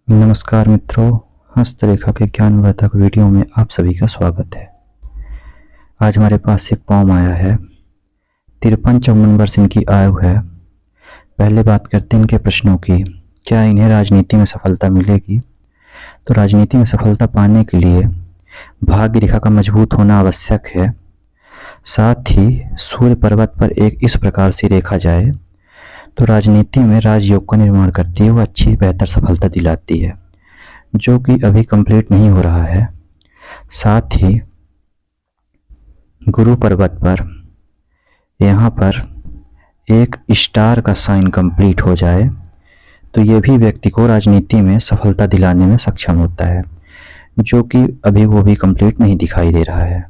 नमस्कार मित्रों, हस्तरेखा के ज्ञानवर्धक वीडियो में आप सभी का स्वागत है। आज हमारे पास एक पॉम आया है। 53-54 वर्ष इनकी आयु है। पहले बात करते हैं इनके प्रश्नों की। क्या इन्हें राजनीति में सफलता मिलेगी? तो राजनीति में सफलता पाने के लिए भाग्य रेखा का मजबूत होना आवश्यक है। साथ ही सूर्य पर्वत पर एक इस प्रकार से रेखा जाए तो राजनीति में राजयोग का निर्माण करती है, वो अच्छी बेहतर सफलता दिलाती है, जो कि अभी कंप्लीट नहीं हो रहा है। साथ ही गुरु पर्वत पर यहाँ पर एक स्टार का साइन कंप्लीट हो जाए तो ये भी व्यक्ति को राजनीति में सफलता दिलाने में सक्षम होता है, जो कि अभी वो भी कंप्लीट नहीं दिखाई दे रहा है।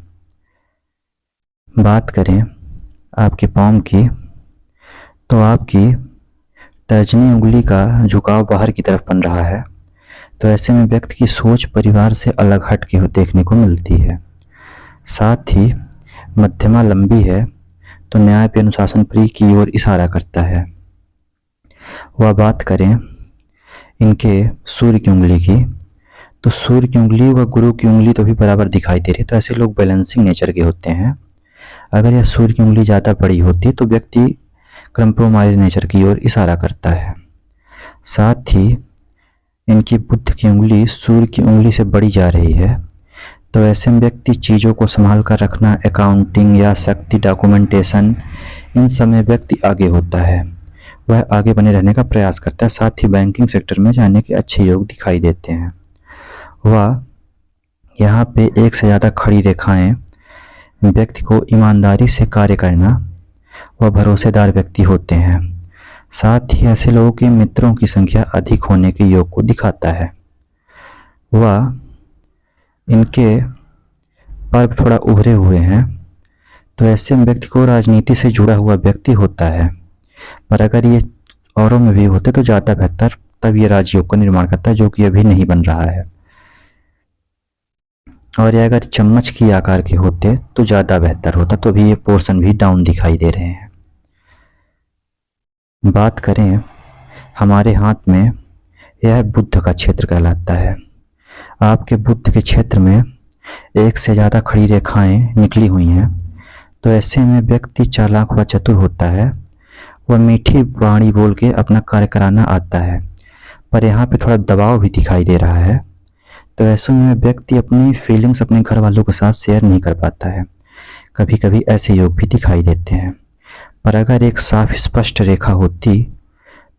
बात करें आपके पॉम की, तो आपकी तर्जनी उंगली का झुकाव बाहर की तरफ बन रहा है। तो ऐसे में व्यक्ति की सोच परिवार से अलग हट के देखने को मिलती है। साथ ही मध्यमा लंबी है तो न्याय पे अनुशासन प्रिय की ओर इशारा करता है। वह बात करें इनके सूर्य की उंगली की, तो सूर्य की उंगली व गुरु की उंगली तो भी बराबर दिखाई दे रही है। तो ऐसे लोग बैलेंसिंग नेचर के होते हैं। अगर यह सूर्य की उंगली ज़्यादा बड़ी होती तो व्यक्ति कंप्रोमाइज नेचर की ओर इशारा करता है। साथ ही इनकी बुध की उंगली सूर्य की उंगली से बड़ी जा रही है। तो ऐसे में व्यक्ति चीज़ों को संभाल कर रखना, अकाउंटिंग या शक्ति डॉक्यूमेंटेशन, इन सब में व्यक्ति आगे होता है। वह आगे बने रहने का प्रयास करता है। साथ ही बैंकिंग सेक्टर में जाने के अच्छे योग दिखाई देते हैं। वह यहाँ पे एक से ज़्यादा खड़ी रेखाएं व्यक्ति को ईमानदारी से कार्य करना व भरोसेदार व्यक्ति होते हैं। साथ ही ऐसे लोगों के मित्रों की संख्या अधिक होने के योग को दिखाता है। वह इनके पर्व थोड़ा उभरे हुए हैं, तो ऐसे में व्यक्ति को राजनीति से जुड़ा हुआ व्यक्ति होता है। पर अगर ये औरों में भी होते तो ज़्यादा बेहतर, तब ये राजयोग का निर्माण करता है, जो कि अभी नहीं बन रहा है। और ये अगर चम्मच की आकार के होते तो ज़्यादा बेहतर होता, तो अभी ये पोर्शन भी डाउन दिखाई दे रहे हैं। बात करें हमारे हाथ में, यह बुध का क्षेत्र कहलाता है। आपके बुध के क्षेत्र में एक से ज़्यादा खड़ी रेखाएं निकली हुई हैं। तो ऐसे में व्यक्ति चालाक व चतुर होता है। वह मीठी वाणी बोल के अपना कार्य कराना आता है, पर यहाँ पे थोड़ा दबाव भी दिखाई दे रहा है। तो ऐसे में व्यक्ति अपनी फीलिंग्स अपने घर वालों के साथ शेयर नहीं कर पाता है। कभी कभी ऐसे योग भी दिखाई देते हैं। पर अगर एक साफ स्पष्ट रेखा होती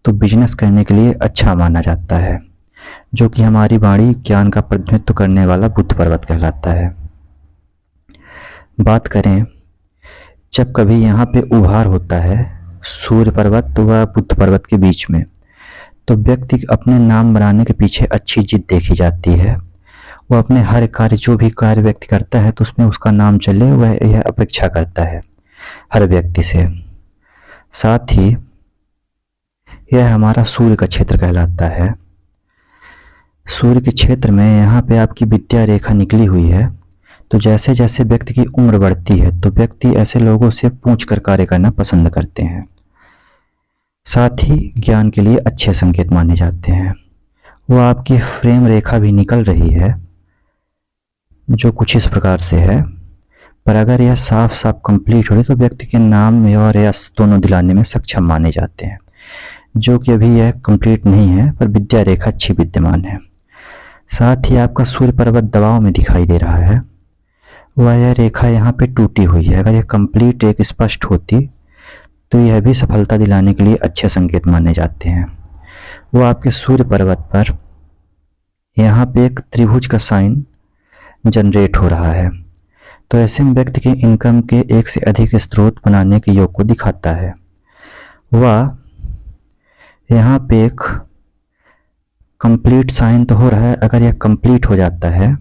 तो बिजनेस करने के लिए अच्छा माना जाता है, जो कि हमारी वाणी ज्ञान का प्रतिनिधित्व करने वाला बुध पर्वत कहलाता है। बात करें जब कभी यहाँ पे उभार होता है सूर्य पर्वत व बुध पर्वत के बीच में, तो व्यक्ति अपने नाम बनाने के पीछे अच्छी जिद देखी जाती है। वह अपने हर कार्य, जो भी कार्य व्यक्ति करता है तो उसमें उसका नाम चले, वह यह अपेक्षा करता है हर व्यक्ति से। साथ ही यह हमारा सूर्य का क्षेत्र कहलाता है। सूर्य के क्षेत्र में यहाँ पे आपकी विद्या रेखा निकली हुई है। तो जैसे जैसे व्यक्ति की उम्र बढ़ती है तो व्यक्ति ऐसे लोगों से पूछकर कार्य करना पसंद करते हैं। साथ ही ज्ञान के लिए अच्छे संकेत माने जाते हैं। वो आपकी फ्रेम रेखा भी निकल रही है, जो कुछ इस प्रकार से है। पर अगर यह साफ साफ कंप्लीट हो तो व्यक्ति के नाम में और यश दोनों दिलाने में सक्षम माने जाते हैं, जो कि अभी यह कंप्लीट नहीं है, पर विद्या रेखा अच्छी विद्यमान है। साथ ही आपका सूर्य पर्वत दबाव में दिखाई दे रहा है। वह यह रेखा यहाँ पे टूटी हुई है। अगर यह कंप्लीट एक स्पष्ट होती तो यह भी सफलता दिलाने के लिए अच्छे संकेत माने जाते हैं। वो आपके सूर्य पर्वत पर यहाँ पे एक त्रिभुज का साइन जनरेट हो रहा है। तो ऐसे में व्यक्ति के इनकम के एक से अधिक स्रोत बनाने के योग को दिखाता है। वह यहाँ पे एक कंप्लीट साइन तो हो रहा है। अगर यह कंप्लीट हो जाता है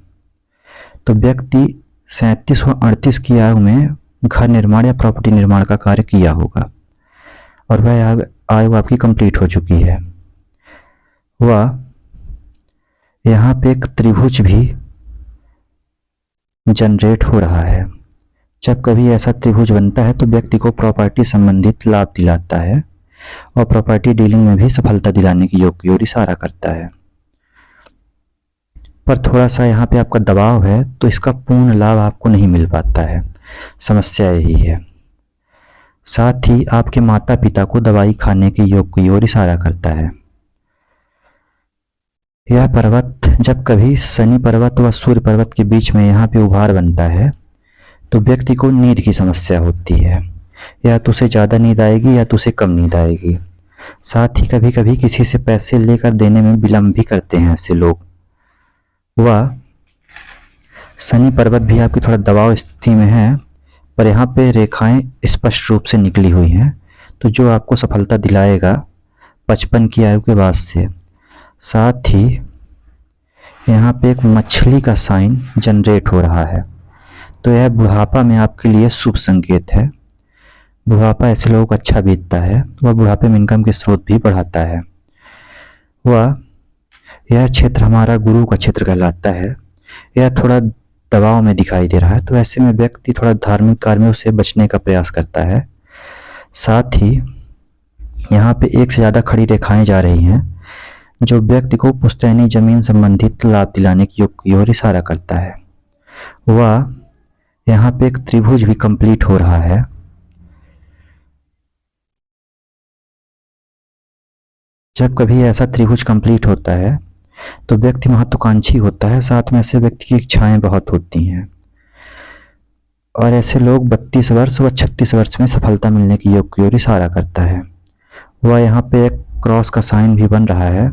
तो व्यक्ति 37 व 38 की आयु में घर निर्माण या प्रॉपर्टी निर्माण का कार्य किया होगा, और वह आयु आपकी कंप्लीट हो चुकी है। वह यहाँ पे एक त्रिभुज भी जनरेट हो रहा है। जब कभी ऐसा त्रिभुज बनता है तो व्यक्ति को प्रॉपर्टी संबंधित लाभ दिलाता है और प्रॉपर्टी डीलिंग में भी सफलता दिलाने की योग की ओर इशारा करता है। पर थोड़ा सा यहाँ पे आपका दबाव है तो इसका पूर्ण लाभ आपको नहीं मिल पाता है। समस्या यही है। साथ ही आपके माता पिता को दवाई खाने के योग की ओर इशारा करता है। यह पर्वत जब कभी शनि पर्वत व सूर्य पर्वत के बीच में यहाँ पे उभार बनता है तो व्यक्ति को नींद की समस्या होती है। या तो उसे ज़्यादा नींद आएगी या तो उसे कम नींद आएगी। साथ ही कभी कभी किसी से पैसे लेकर देने में विलम्ब भी करते हैं ऐसे लोग। वह शनि पर्वत भी आपकी थोड़ा दबाव स्थिति में है, पर यहाँ पे रेखाएं स्पष्ट रूप से निकली हुई हैं, तो जो आपको सफलता दिलाएगा 55 की आयु के बाद से। साथ ही यहाँ पे एक मछली का साइन जनरेट हो रहा है, तो यह बुढ़ापा में आपके लिए शुभ संकेत है। बुढ़ापा ऐसे लोगों को अच्छा बीतता है, वह बुढ़ापे में इनकम के स्रोत भी बढ़ाता है। यह क्षेत्र हमारा गुरु का क्षेत्र कहलाता है। यह थोड़ा दबाव में दिखाई दे रहा है, तो ऐसे में व्यक्ति थोड़ा धार्मिक कार्यों से बचने का प्रयास करता है। साथ ही यहाँ पे एक से ज़्यादा खड़ी रेखाएं जा रही हैं, जो व्यक्ति को पुश्तैनी जमीन संबंधित लाभ दिलाने की योग की ओर इशारा करता है। वह यहाँ पे एक त्रिभुज भी कंप्लीट हो रहा है। जब कभी ऐसा त्रिभुज कंप्लीट होता है तो व्यक्ति महत्वाकांक्षी होता है, साथ में ऐसे व्यक्ति की इच्छाएं बहुत होती हैं और ऐसे लोग 32 वर्ष व 36 वर्ष में सफलता मिलने की योग की ओर इशारा करता है। वह यहाँ पे एक क्रॉस का साइन भी बन रहा है,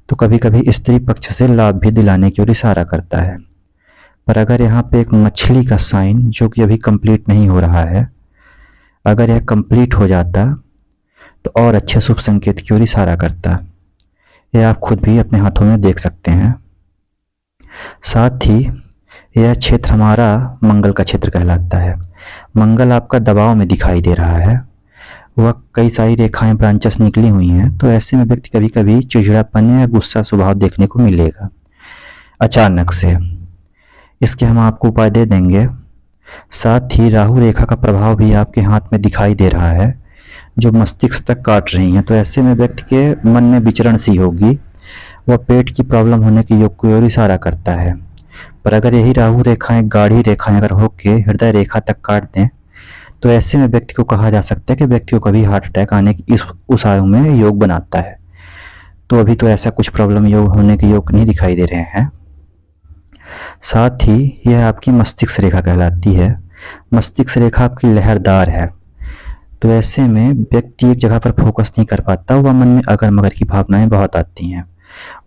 तो कभी कभी स्त्री पक्ष से लाभ भी दिलाने की ओर इशारा करता है। पर अगर यहाँ पे एक मछली का साइन जो कि अभी कंप्लीट नहीं हो रहा है, अगर यह कंप्लीट हो जाता तो और अच्छे शुभ संकेत की ओर इशारा करता। यह आप खुद भी अपने हाथों में देख सकते हैं। साथ ही यह क्षेत्र हमारा मंगल का क्षेत्र कहलाता है। मंगल आपका दबाव में दिखाई दे रहा है। वह कई सारी रेखाएं ब्रांचेस निकली हुई हैं, तो ऐसे में व्यक्ति कभी कभी चिड़चिड़ापन या गुस्सा स्वभाव देखने को मिलेगा अचानक से। इसके हम आपको उपाय दे देंगे। साथ ही राहु रेखा का प्रभाव भी आपके हाथ में दिखाई दे रहा है, जो मस्तिष्क तक काट रही हैं, तो ऐसे में व्यक्ति के मन में विचरण सी होगी। वह पेट की प्रॉब्लम होने की योग की ओर इशारा करता है। पर अगर यही राहु रेखाएं गाढ़ी रेखाएं अगर होके हृदय रेखा तक काट दें तो ऐसे में व्यक्ति को कहा जा सकता है कि व्यक्ति को कभी हार्ट अटैक आने की उस आयु में योग बनाता है। तो अभी तो ऐसा कुछ प्रॉब्लम योग होने के योग नहीं दिखाई दे रहे हैं। साथ ही यह आपकी मस्तिष्क रेखा कहलाती है। मस्तिष्क रेखा आपकी लहरदार है, तो ऐसे में व्यक्ति एक जगह पर फोकस नहीं कर पाता। वह मन में अगर मगर की भावनाएं बहुत आती हैं।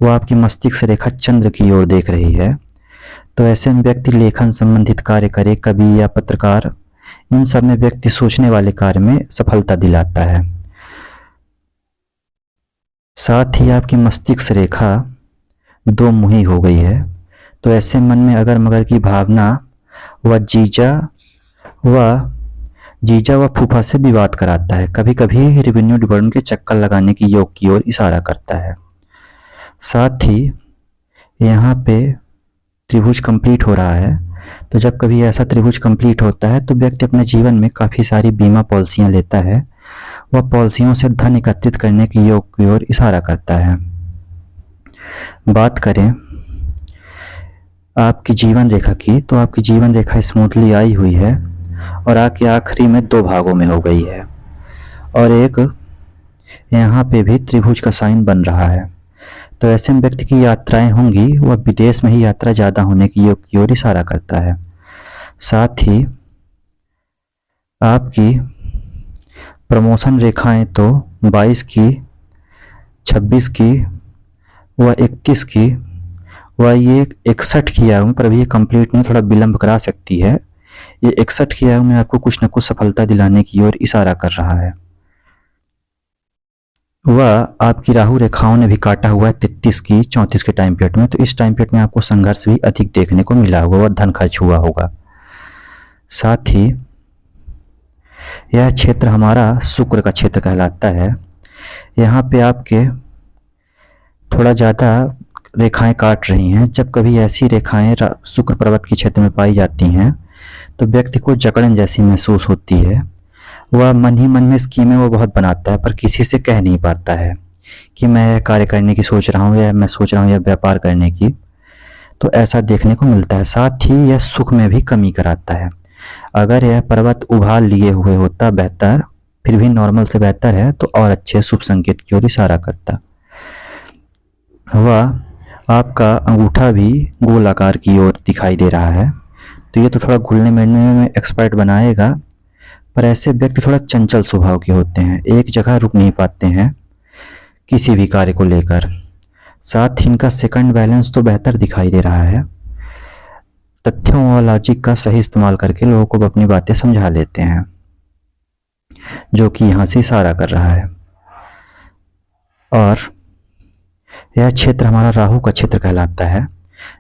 वह आपकी मस्तिष्क रेखा चंद्र की ओर देख रही है, तो ऐसे में व्यक्ति लेखन संबंधित कार्य करे, कवि या पत्रकार, इन सब में व्यक्ति सोचने वाले कार्य में सफलता दिलाता है। साथ ही आपकी मस्तिष्क रेखा दो मुही हो गई है, तो ऐसे मन में अगर मगर की भावना व जीजा व फूफा से विवाद कराता है। कभी कभी रेवेन्यू डिपार्टमेंट के चक्कर लगाने की योग की ओर इशारा करता है। साथ ही यहाँ पे त्रिभुज कंप्लीट हो रहा है, तो जब कभी ऐसा त्रिभुज कंप्लीट होता है तो व्यक्ति अपने जीवन में काफ़ी सारी बीमा पॉलिसियाँ लेता है। वह पॉलिसियों से धन एकत्रित करने की योग की ओर इशारा करता है। बात करें आपकी जीवन रेखा की, तो आपकी जीवन रेखा स्मूथली आई हुई है और आके आखिरी में 2 भागों में हो गई है, और एक यहाँ पे भी त्रिभुज का साइन बन रहा है। तो ऐसे में व्यक्ति की यात्राएं होंगी, वह विदेश में ही यात्रा ज़्यादा होने की योग की ओर इशारा करता है। साथ ही आपकी प्रमोशन रेखाएं तो 22 की, 26 की व 31 की व ये 61 की आयु में, पर अभी ये कंप्लीट नहीं, थोड़ा विलंब करा सकती है। ये 61 की आयु में आपको कुछ न कुछ सफलता दिलाने की ओर इशारा कर रहा है। वह आपकी राहु रेखाओं ने भी काटा हुआ है 33 की, 34 के टाइम पीरियड में, तो इस टाइम पीरियड में आपको संघर्ष भी अधिक देखने को मिला होगा, वह धन खर्च हुआ होगा। साथ ही यह क्षेत्र हमारा शुक्र का क्षेत्र कहलाता है। यहाँ पे आपके थोड़ा ज़्यादा रेखाएं काट रही हैं। जब कभी ऐसी रेखाएं शुक्र पर्वत के क्षेत्र में पाई जाती हैं तो व्यक्ति को जकड़न जैसी महसूस होती है। वह मन ही मन में स्कीमें वो बहुत बनाता है, पर किसी से कह नहीं पाता है कि मैं कार्य करने की सोच रहा हूँ या मैं सोच रहा हूँ या व्यापार करने की। तो ऐसा देखने को मिलता है। साथ ही यह सुख में भी कमी कराता है। अगर यह पर्वत उभार लिए हुए होता बेहतर, फिर भी नॉर्मल से बेहतर है, तो और अच्छे शुभ संकेत की ओर इशारा करता। वह आपका अंगूठा भी गोल आकार की ओर दिखाई दे रहा है, तो ये तो थोड़ा घुलने मिलने में एक्सपर्ट बनाएगा। पर ऐसे व्यक्ति थोड़ा चंचल स्वभाव के होते हैं, एक जगह रुक नहीं पाते हैं किसी भी कार्य को लेकर। साथ ही इनका सेकंड बैलेंस तो बेहतर दिखाई दे रहा है। तथ्यों और लॉजिक का सही इस्तेमाल करके लोगों को अपनी बातें समझा लेते हैं, जो कि यहाँ से इशारा कर रहा है। और यह क्षेत्र हमारा राहु का क्षेत्र कहलाता है,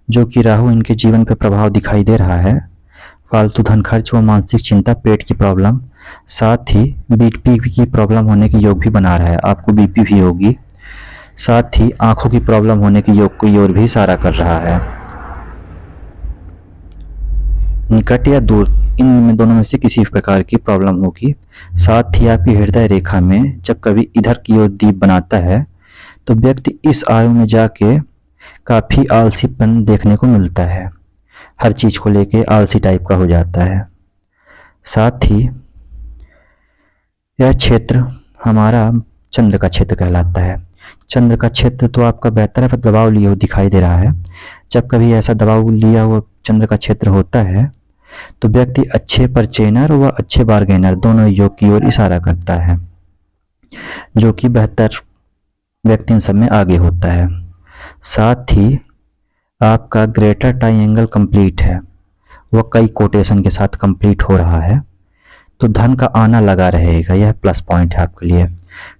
जो कि राहु इनके जीवन पर प्रभाव दिखाई दे रहा है। फालतू धन खर्च व मानसिक चिंता, पेट की प्रॉब्लम, साथ ही बीपी की प्रॉब्लम होने के योग भी बना रहा है। आपको बीपी भी होगी। साथ ही आंखों की प्रॉब्लम होने के योग की ओर भी इशारा कर रहा है। निकट या दूर, इन दोनों में से किसी प्रकार की प्रॉब्लम होगी। साथ ही आपकी हृदय रेखा में जब कभी इधर की ओर दीप बनाता है, तो व्यक्ति इस आयु में जाके काफी आलसीपन देखने को मिलता है, हर चीज को लेके आलसी टाइप का हो जाता है। साथ ही यह क्षेत्र हमारा चंद्र का क्षेत्र कहलाता है। चंद्र का क्षेत्र तो आपका बेहतर है, पर दबाव लिए हुए दिखाई दे रहा है। जब कभी ऐसा दबाव लिया हुआ चंद्र का क्षेत्र होता है, तो व्यक्ति अच्छे परचेनर व अच्छे बार्गेनर दोनों योग की ओर इशारा करता है, जो कि बेहतर व्यक्ति इन सब में आगे होता है। साथ ही आपका ग्रेटर ट्राइंगल कंप्लीट है, वह कई कोटेशन के साथ कंप्लीट हो रहा है, तो धन का आना लगा रहेगा, यह प्लस पॉइंट है आपके लिए।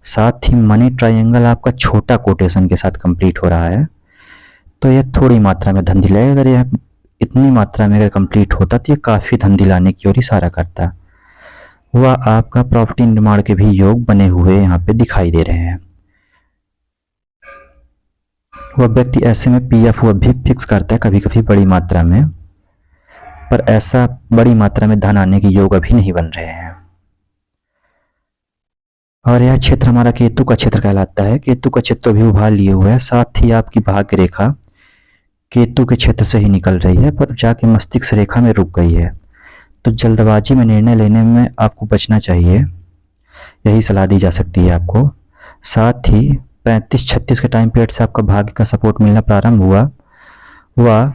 साथ ही मनी ट्राइंगल आपका छोटा कोटेशन के साथ कंप्लीट हो रहा है, तो यह थोड़ी मात्रा में धन दिलाएगा। अगर यह इतनी मात्रा में अगर कंप्लीट होता, तो यह काफ़ी धन दिलाने की ओर इशारा करता। वह आपका प्रॉपर्टी निर्माण के भी योग बने हुए यहाँ पे दिखाई दे रहे हैं। वह व्यक्ति ऐसे में पीएफ वह भी फिक्स करता है कभी कभी बड़ी मात्रा में, पर ऐसा बड़ी मात्रा में धन आने के योग अभी नहीं बन रहे हैं। और यह क्षेत्र हमारा केतु का क्षेत्र कहलाता है। केतु का क्षेत्र अभी उभार लिए हुआ है। साथ ही आपकी भाग्य रेखा केतु के क्षेत्र से ही निकल रही है, पर जाके मस्तिष्क रेखा में रुक गई है, तो जल्दबाजी में निर्णय लेने में आपको बचना चाहिए, यही सलाह दी जा सकती है आपको। साथ ही 35-36 के टाइम पीरियड से आपका भाग्य का सपोर्ट मिलना प्रारंभ हुआ, वह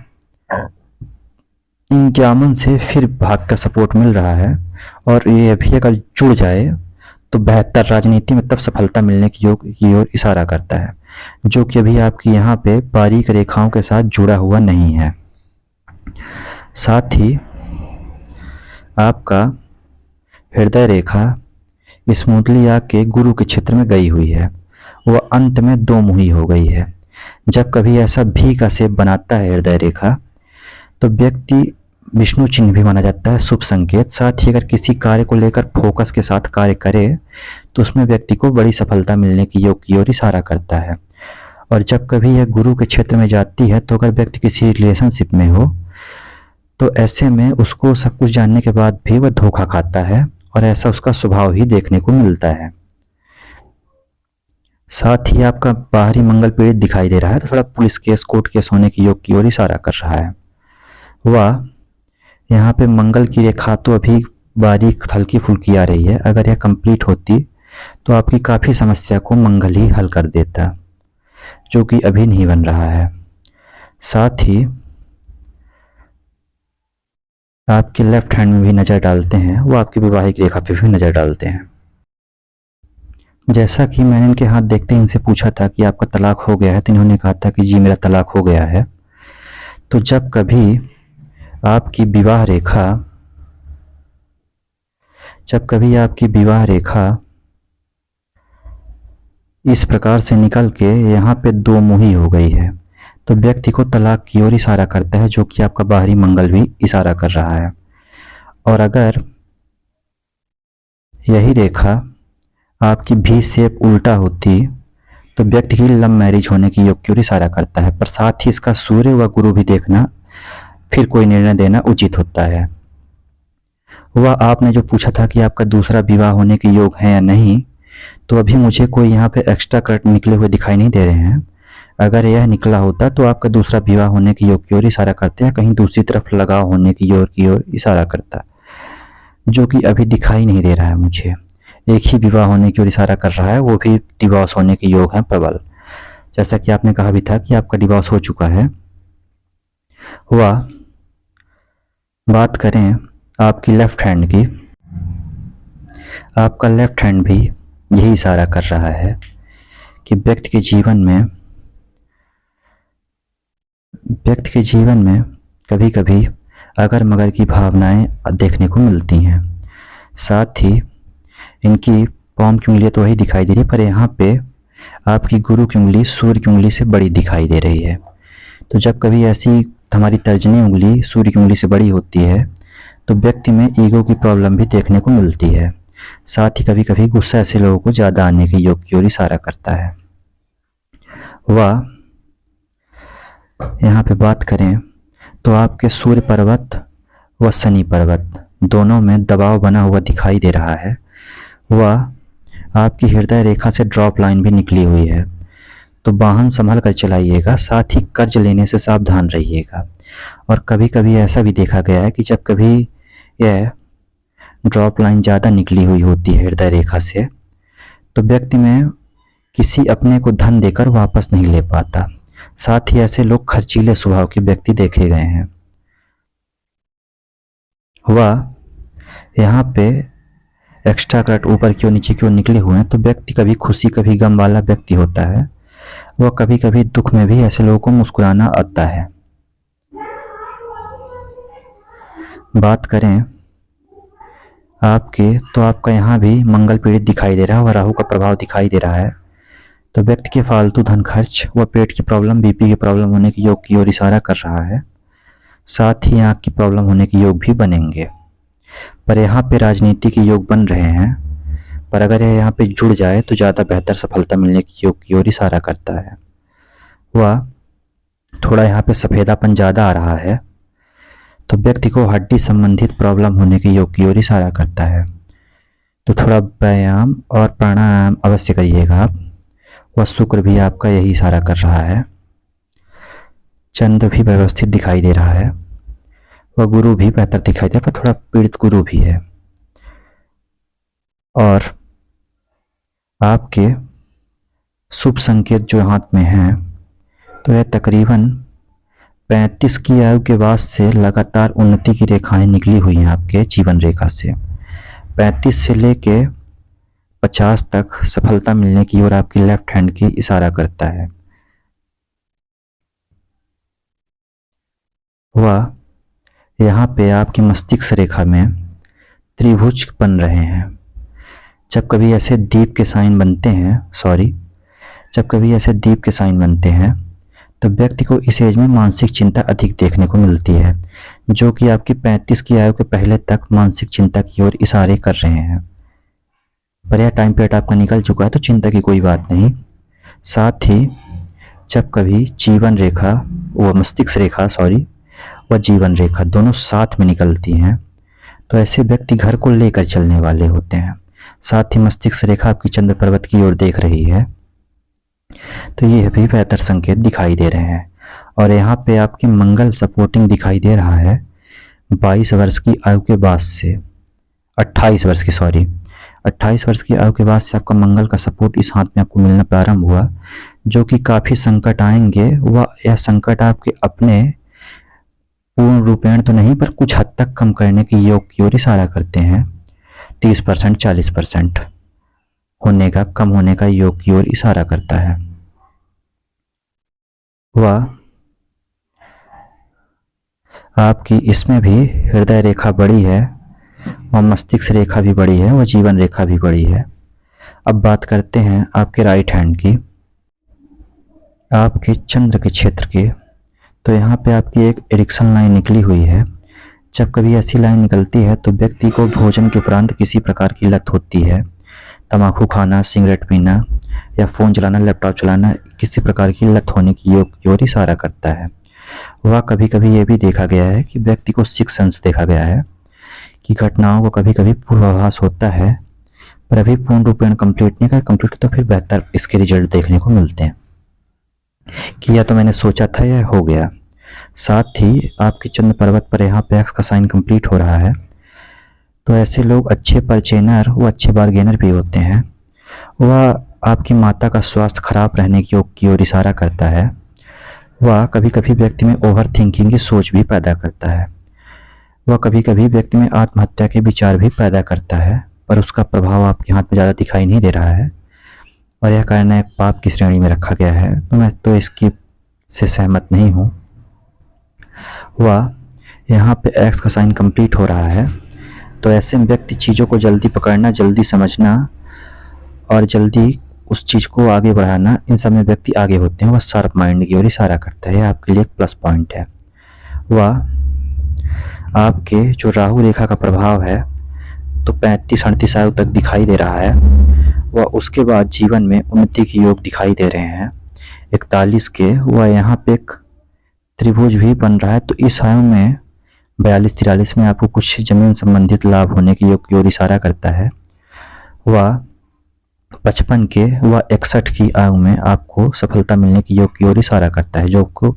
51 से फिर भाग्य का सपोर्ट मिल रहा है, और ये अभी अगर जुड़ जाए तो बेहतर राजनीति में तब सफलता मिलने की योग की ओर इशारा करता है, जो कि अभी आपकी यहाँ पे बारीक रेखाओं के साथ जुड़ा हुआ नहीं है। साथ ही आपका हृदय रेखा स्मूथली आके गुरु के क्षेत्र में गई हुई है, वह अंत में दो मुही हो गई है। जब कभी ऐसा भी का शेप बनाता है हृदय रेखा, तो व्यक्ति विष्णु चिन्ह भी माना जाता है, शुभ संकेत। साथ ही अगर किसी कार्य को लेकर फोकस के साथ कार्य करे, तो उसमें व्यक्ति को बड़ी सफलता मिलने की योग की ओर इशारा करता है। और जब कभी यह गुरु के क्षेत्र में जाती है, तो अगर व्यक्ति किसी रिलेशनशिप में हो, तो ऐसे में उसको सब कुछ जानने के बाद भी वह धोखा खाता है, और ऐसा उसका स्वभाव ही देखने को मिलता है। साथ ही आपका बाहरी मंगल पीड़ित दिखाई दे रहा है, तो थोड़ा पुलिस केस कोर्ट केस होने की योग की ओर इशारा कर रहा है। वह यहाँ पे मंगल की रेखा तो अभी बारीक हल्की फुल्की आ रही है, अगर यह कंप्लीट होती तो आपकी काफ़ी समस्या को मंगल ही हल कर देता, जो कि अभी नहीं बन रहा है। साथ ही आपके लेफ्ट हैंड में भी नज़र डालते हैं, वो आपकी वैवाहिक रेखा पे भी नज़र डालते हैं। जैसा कि मैंने इनके हाथ देखते ही इनसे पूछा था कि आपका तलाक हो गया है, तो इन्होंने कहा था कि जी मेरा तलाक हो गया है। तो जब कभी आपकी विवाह रेखा इस प्रकार से निकल के यहाँ पे दो मुही हो गई है, तो व्यक्ति को तलाक की ओर इशारा करता है, जो कि आपका बाहरी मंगल भी इशारा कर रहा है। और अगर यही रेखा आपकी भी शेप उल्टा होती, तो व्यक्ति की लव मैरिज होने की योग की ओर इशारा करता है। पर साथ ही इसका सूर्य व गुरु भी देखना, फिर कोई निर्णय देना उचित होता है। वह आपने जो पूछा था कि आपका दूसरा विवाह होने के योग है या नहीं, तो अभी मुझे कोई यहाँ पे एक्स्ट्रा करंट निकले हुए दिखाई नहीं दे रहे हैं। अगर यह निकला होता तो आपका दूसरा विवाह होने की योग की ओर इशारा करते हैं, कहीं दूसरी तरफ लगाव होने की ओर इशारा करता, जो कि अभी दिखाई नहीं दे रहा है मुझे। एक ही विवाह होने की ओर इशारा कर रहा है, वो भी डिवोर्स होने के योग हैं प्रबल। जैसा कि आपने कहा भी था कि आपका डिवोर्स हो चुका है। हुआ बात करें आपकी लेफ्ट हैंड की, आपका लेफ्ट हैंड भी यही इशारा कर रहा है कि व्यक्ति के जीवन में कभी कभी अगर मगर की भावनाएं देखने को मिलती हैं। साथ ही इनकी पॉम की उंगलियां तो वही दिखाई दे रही, पर यहाँ पे आपकी गुरु की उंगली सूर्य की उंगली से बड़ी दिखाई दे रही है। तो जब कभी ऐसी हमारी तर्जनी उंगली सूर्य की उंगली से बड़ी होती है तो व्यक्ति में ईगो की प्रॉब्लम भी देखने को मिलती है। साथ ही कभी कभी गुस्सा ऐसे लोगों को ज़्यादा आने के योग की ओर इशारा करता है। वह यहाँ पे बात करें तो आपके सूर्य पर्वत व शनि पर्वत दोनों में दबाव बना हुआ दिखाई दे रहा है। वह आपकी हृदय रेखा से ड्रॉप लाइन भी निकली हुई है, तो वाहन संभल कर चलाइएगा। साथ ही कर्ज लेने से सावधान रहिएगा। और कभी कभी ऐसा भी देखा गया है कि जब कभी यह ड्रॉप लाइन ज़्यादा निकली हुई होती है हृदय रेखा से, तो व्यक्ति में किसी अपने को धन देकर वापस नहीं ले पाता। साथ ही ऐसे लोग खर्चीले स्वभाव के व्यक्ति देखे गए हैं। वह यहाँ पे एक्स्ट्रा करंट ऊपर की ओर नीचे की ओर निकले हुए हैं, तो व्यक्ति कभी खुशी कभी गम वाला व्यक्ति होता है। वह कभी कभी दुख में भी ऐसे लोगों को मुस्कुराना आता है। बात करें आपके, तो आपका यहाँ भी मंगल पीड़ित दिखाई दे रहा है और राहु का प्रभाव दिखाई दे रहा है। तो व्यक्ति के फालतू धन खर्च व पेट की प्रॉब्लम, बीपी की प्रॉब्लम होने के योग की ओर इशारा कर रहा है। साथ ही आँख की प्रॉब्लम होने के योग भी बनेंगे। पर यहाँ पे राजनीति के योग बन रहे हैं, पर अगर यह यहाँ पे जुड़ जाए तो ज़्यादा बेहतर सफलता मिलने की योग की ओर इशारा करता है। वह थोड़ा यहाँ पे सफ़ेदापन ज़्यादा आ रहा है, तो व्यक्ति को हड्डी संबंधित प्रॉब्लम होने के योग की ओर इशारा करता है। तो थोड़ा व्यायाम और प्राणायाम अवश्य करिएगा आप। वह शुक्र भी आपका यही इशारा कर रहा है। चंद्र भी व्यवस्थित दिखाई दे रहा है। वह गुरु भी बेहतर दिखाई दे रहा है, पर थोड़ा पीड़ित गुरु भी है। और आपके शुभ संकेत जो हाथ में हैं, तो यह तकरीबन 35 की आयु के बाद से लगातार उन्नति की रेखाएं निकली हुई हैं आपके जीवन रेखा से। 35 से लेके 50 तक सफलता मिलने की ओर आपकी लेफ्ट हैंड की इशारा करता है। वह यहाँ पे आपकी मस्तिष्क रेखा में त्रिभुज बन रहे हैं। जब कभी ऐसे दीप के साइन बनते हैं तो व्यक्ति को इस एज में मानसिक चिंता अधिक देखने को मिलती है, जो कि आपकी 35 की आयु के पहले तक मानसिक चिंता की ओर इशारे कर रहे हैं। पर यह टाइम पीरियड आपका निकल चुका है, तो चिंता की कोई बात नहीं। साथ ही जब कभी मस्तिष्क रेखा व जीवन रेखा दोनों साथ में निकलती हैं, तो ऐसे व्यक्ति घर को लेकर चलने वाले होते हैं। साथ ही मस्तिष्क रेखा आपकी चंद्र पर्वत की ओर देख रही है, तो ये भी बेहतर संकेत दिखाई दे रहे हैं। और यहाँ पे आपकी मंगल सपोर्टिंग दिखाई दे रहा है 22 वर्ष की आयु के बाद से 28 वर्ष की आयु के बाद से आपका मंगल का सपोर्ट इस हाथ में आपको मिलना प्रारंभ हुआ, जो कि काफ़ी संकट आएंगे। वह यह संकट आपके अपने पूर्ण रूपेण तो नहीं, पर कुछ हद तक कम करने की योग की ओर इशारा करते हैं। 30% 40% कम होने का योग की ओर इशारा करता है। वह आपकी इसमें भी हृदय रेखा बड़ी है और मस्तिष्क रेखा भी बड़ी है और जीवन रेखा भी बड़ी है। अब बात करते हैं आपके राइट हैंड की, आपके चंद्र के क्षेत्र की। तो यहाँ पे आपकी एक इरेक्शन लाइन निकली हुई है। जब कभी ऐसी लाइन निकलती है तो व्यक्ति को भोजन के उपरांत किसी प्रकार की लत होती है। तम्बाकू खाना, सिगरेट पीना या फ़ोन चलाना, लैपटॉप चलाना किसी प्रकार की लत होने की योग की ओर इशारा करता है। वह कभी कभी ये भी देखा गया है कि व्यक्ति को सिक्स सेंस देखा गया है कि घटनाओं को कभी कभी पूर्वाभास होता है, पर अभी पूर्ण रूपेण कंप्लीट नहीं कर, कंप्लीट तो फिर बेहतर इसके रिजल्ट देखने को मिलते हैं। कि या तो मैंने सोचा था या हो गया। साथ ही आपके चंद्र पर्वत पर यहाँ पे एक्स का साइन कंप्लीट हो रहा है, तो ऐसे लोग अच्छे परचेनर व अच्छे बार्गेनर भी होते हैं। वह आपकी माता का स्वास्थ्य खराब रहने की ओर इशारा करता है। वह कभी कभी व्यक्ति में ओवर थिंकिंग की सोच भी पैदा करता है। वह कभी कभी व्यक्ति में आत्महत्या के विचार भी पैदा करता है, पर उसका प्रभाव आपके हाथ में ज़्यादा दिखाई नहीं दे रहा है और यह कारण एक पाप की श्रेणी में रखा गया है, तो मैं तो इसकी से सहमत नहीं हूँ। वह यहाँ पे एक्स का साइन कंप्लीट हो रहा है, तो ऐसे में व्यक्ति चीज़ों को जल्दी पकड़ना, जल्दी समझना और जल्दी उस चीज़ को आगे बढ़ाना, इन सब में व्यक्ति आगे होते हैं। वह शार्प माइंड की ओर इशारा करता है, आपके लिए एक प्लस पॉइंट है। वह आपके जो राहु रेखा का प्रभाव है तो 35-38 आयु तक दिखाई दे रहा है। वह उसके बाद जीवन में उन्नति के योग दिखाई दे रहे हैं 41 के। वह यहाँ पे एक त्रिभुज भी बन रहा है, तो इस आयु में 42-43 में आपको कुछ जमीन संबंधित लाभ होने के योग की ओर इशारा करता है। वह 55 के व 61 की आयु में आपको सफलता मिलने की योग की ओर इशारा करता है, जो को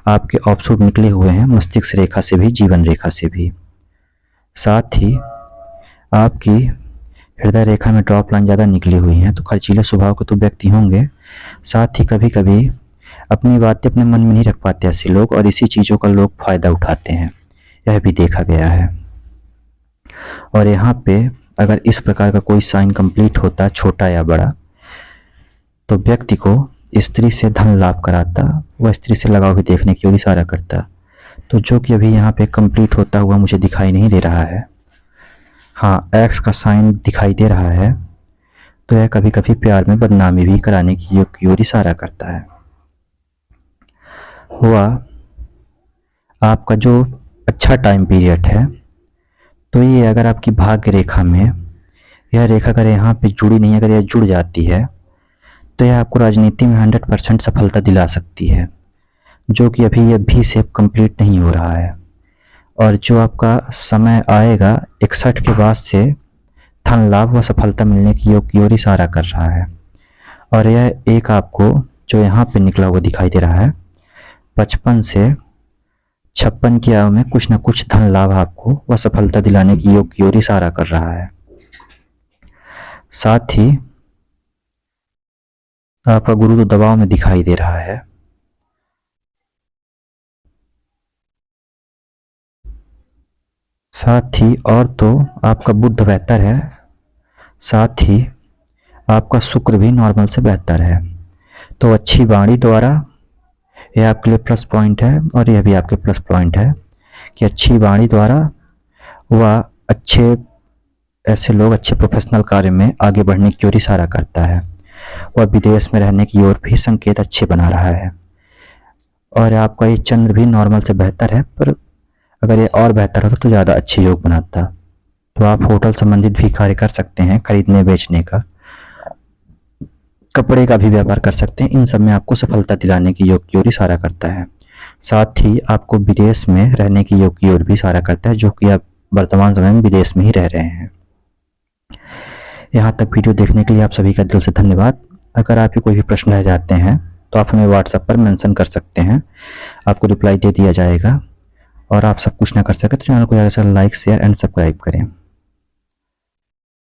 आपके ऑप्शूट निकले हुए हैं मस्तिष्क रेखा से भी, जीवन रेखा से भी। साथ ही आपकी हृदय रेखा में ड्रॉप लाइन ज़्यादा निकली हुई हैं, तो खर्चीले स्वभाव के तो व्यक्ति होंगे। साथ ही कभी कभी अपनी बातें अपने मन में नहीं रख पाते ऐसे लोग, और इसी चीज़ों का लोग फायदा उठाते हैं, यह भी देखा गया है। और यहाँ पे अगर इस प्रकार का कोई साइन कंप्लीट होता, छोटा या बड़ा, तो व्यक्ति को स्त्री से धन लाभ कराता, वह स्त्री से लगाव भी देखने की ओर इशारा करता, तो जो कि अभी यहाँ पे कंप्लीट होता हुआ मुझे दिखाई नहीं दे रहा है। हाँ, एक्स का साइन दिखाई दे रहा है, तो यह कभी कभी प्यार में बदनामी भी कराने की योग की ओर इशारा करता है। वह आपका जो अच्छा टाइम पीरियड है, तो ये अगर आपकी भाग्य रेखा में यह रेखा अगर यहाँ पे जुड़ी नहीं, अगर यह जुड़ जाती है, तो यह आपको राजनीति में 100% सफलता दिला सकती है, जो कि अभी यह भी सेप कंप्लीट नहीं हो रहा है। और जो आपका समय आएगा 61 के बाद से धन लाभ व सफलता मिलने की योग की ओर इशारा कर रहा है। और यह एक आपको जो यहाँ पे निकला हुआ दिखाई दे रहा है 55 से 56 की आयु में कुछ न कुछ धन लाभ आपको व सफलता दिलाने की योग की ओर इशारा कर रहा है। साथ ही आपका गुरु तो दबाव में दिखाई दे रहा है। साथ ही और तो आपका बुध बेहतर है, साथ ही आपका शुक्र भी नॉर्मल से बेहतर है, तो अच्छी वाणी द्वारा यह आपके लिए प्लस पॉइंट है। और यह भी आपके प्लस पॉइंट है कि अच्छी वाणी द्वारा वह अच्छे ऐसे लोग अच्छे प्रोफेशनल कार्य में आगे बढ़ने की ओर इशारा करता है। वह विदेश में रहने की ओर भी संकेत अच्छे बना रहा है। और आपका ये चंद्र भी नॉर्मल से बेहतर है, पर अगर ये और बेहतर होता तो ज़्यादा अच्छे योग बनाता। तो आप होटल संबंधित भी कार्य कर सकते हैं, खरीदने बेचने का, कपड़े का भी व्यापार कर सकते हैं। इन सब में आपको सफलता दिलाने की योग की ओर इशारा करता है। साथ ही आपको विदेश में रहने की योग की ओर भी इशारा करता है, जो कि आप वर्तमान समय में विदेश में ही रह रहे हैं। यहाँ तक वीडियो देखने के लिए आप सभी का दिल से धन्यवाद। अगर आपके कोई भी प्रश्न रह जाते हैं तो आप हमें व्हाट्सएप पर मेंशन कर सकते हैं, आपको रिप्लाई दे दिया जाएगा। और आप सब कुछ ना कर सके तो चैनल को ज़्यादा से ज़्यादा लाइक, शेयर एंड सब्सक्राइब करें।